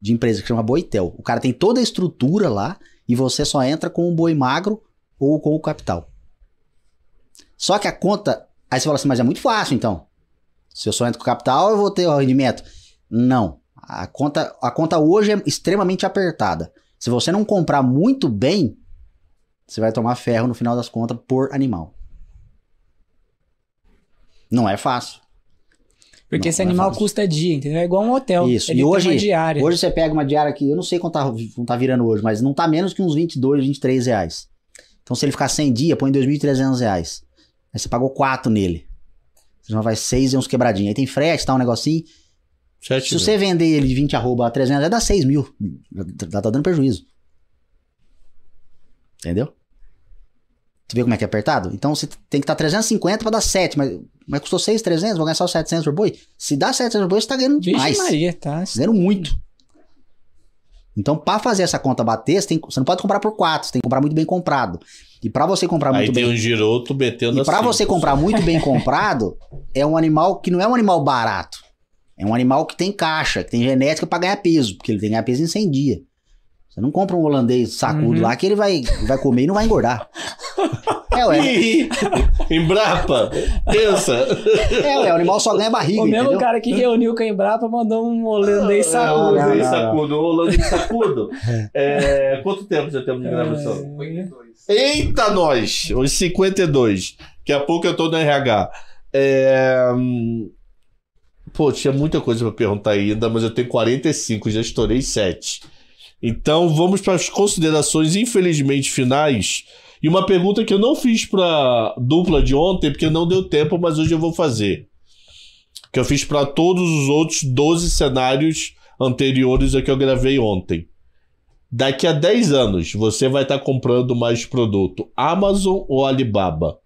empresa que chama boitel. O cara tem toda a estrutura lá e você só entra com o boi magro ou com o capital. Só que a conta... Aí você fala assim, mas é muito fácil então. Se eu só entro com capital, eu vou ter o rendimento. Não. A conta hoje é extremamente apertada. Se você não comprar muito bem, você vai tomar ferro no final das contas por animal. Não é fácil. Porque esse animal custa dia, entendeu? É igual um hotel. Isso. Ele e tem uma diária. Hoje você pega uma diária aqui, eu não sei quanto tá virando hoje, mas não tá menos que uns 22, 23 reais. Então se ele ficar 100 dias, põe 2.300 reais. Aí você pagou 4 nele. Você já vai 6 e uns quebradinhos. Aí tem frete, tá um negocinho. Se você vender ele de 20 arroba a 300, vai dar 6 mil. Tá dando prejuízo. Entendeu? Você vê como é que é apertado? Então você tem que estar 350 pra dar 7, mas custou 6.300, vou ganhar só 700 por boi. Se dá 700 por boi, você tá ganhando mais. Maria, tá ganhando muito. Então, pra fazer essa conta bater, você não pode comprar por 4, você tem que comprar muito bem comprado. E pra você comprar muito bem... Aí tem um giroto metendo E pra você comprar muito bem comprado, é um animal que não é um animal barato. É um animal que tem caixa, que tem genética pra ganhar peso, porque ele tem que ganhar peso em 100 dias. Você não compra um holandês sacudo lá que ele vai comer e não vai engordar. Embrapa, pensa. O animal só ganha barriga, o mesmo entendeu? cara que reuniu com a Embrapa mandou um holandês sacudo. Holandês sacudo. Quanto tempo já temos de gravação? 52. Eita, nós! Os 52. Daqui a pouco eu tô no RH. Pô, tinha muita coisa pra perguntar ainda, mas eu tenho 45, já estourei 7. Então vamos para as considerações, infelizmente, finais. E uma pergunta que eu não fiz para dupla de ontem, porque não deu tempo, mas hoje eu vou fazer. Que eu fiz para todos os outros 12 cenários anteriores a que eu gravei ontem. Daqui a 10 anos, você vai estar comprando mais produto Amazon ou Alibaba?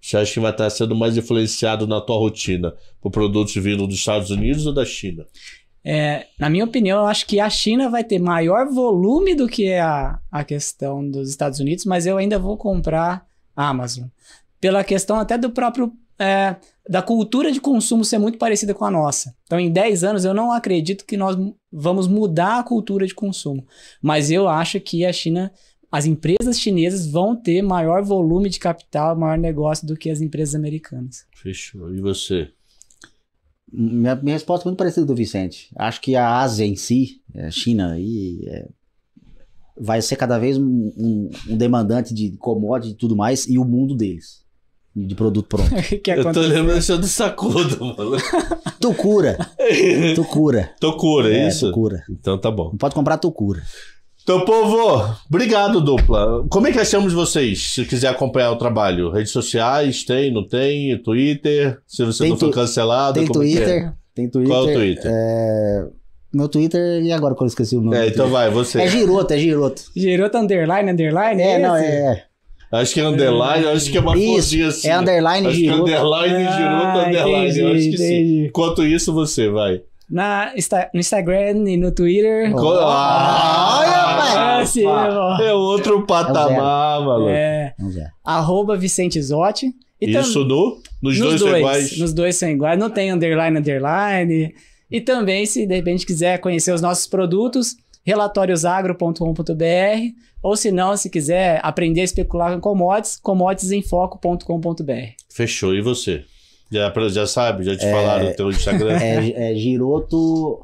Você acha que vai estar sendo mais influenciado na tua rotina por produtos vindo dos Estados Unidos ou da China? Na minha opinião, eu acho que a China vai ter maior volume do que a questão dos Estados Unidos, mas eu ainda vou comprar a Amazon. Pela questão até do próprio... da cultura de consumo ser muito parecida com a nossa. Então, em 10 anos, eu não acredito que nós vamos mudar a cultura de consumo. Mas eu acho que a China... As empresas chinesas vão ter maior volume de capital, maior negócio do que as empresas americanas. Fechou. E você? Minha resposta é muito parecida do Vicente. Acho que a Ásia em si, a China, vai ser cada vez um demandante de commodity e tudo mais, e o mundo deles, de produto pronto. Eu tô lembrando do Sacudo, mano. Tocura, é isso? Tocura. Então tá bom. Não pode comprar Tocura. Então, povo, obrigado, dupla. Como é que achamos vocês? Se quiser acompanhar o trabalho, redes sociais, tem, não tem? Twitter? Se você Tem não for cancelado, Tem como Twitter. Tem Twitter. Qual é o Twitter? Meu Twitter, e agora que eu esqueci o nome? Então vai, você. É Giroto. Giroto underline? Acho que é underline, acho que é uma coisinha assim. É underline acho Giroto. Que é underline, Giroto, underline. Eu acho que sim. Enquanto isso, você vai. No Instagram e no Twitter. É outro patamar, maluco. @ Vicente Zotti. Isso nos dois são iguais? Nos dois são iguais. Não tem underline. E também, se de repente quiser conhecer os nossos produtos, relatóriosagro.com.br, ou se não, se quiser aprender a especular com commoditiesemfoco.com.br. Fechou. E você? Já sabe? Já te falaram no teu Instagram? É Giroto...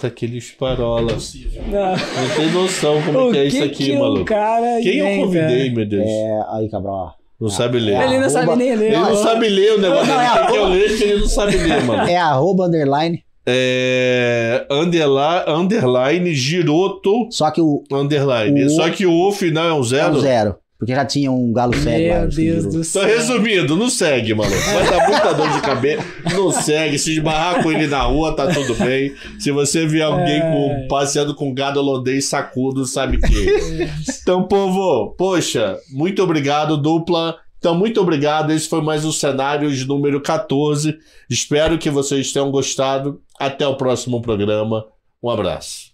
Aqueles parola. Não tem noção como que é isso aqui, maluco. Quem eu convidei, meu Deus? Aí, Cabral. Não sabe ler. Ele não sabe nem ler. Ele não sabe ler o negócio. Ele quer que eu leia, que ele não sabe ler, mano. É @underline. Underline Giroto. Só que o underline. Só que o final é um zero? É um zero. Porque já tinha um galo cego lá. Meu Deus do céu. Então, resumindo, não segue, maluco. Vai dar muita dor de cabeça. Não segue. Se esbarrar com ele na rua, tá tudo bem. Se você ver alguém passeando com gado holandês sacudo, sabe que. Então, povo, poxa, muito obrigado, dupla. Então, muito obrigado. Esse foi mais um cenário de número 14. Espero que vocês tenham gostado. Até o próximo programa. Um abraço.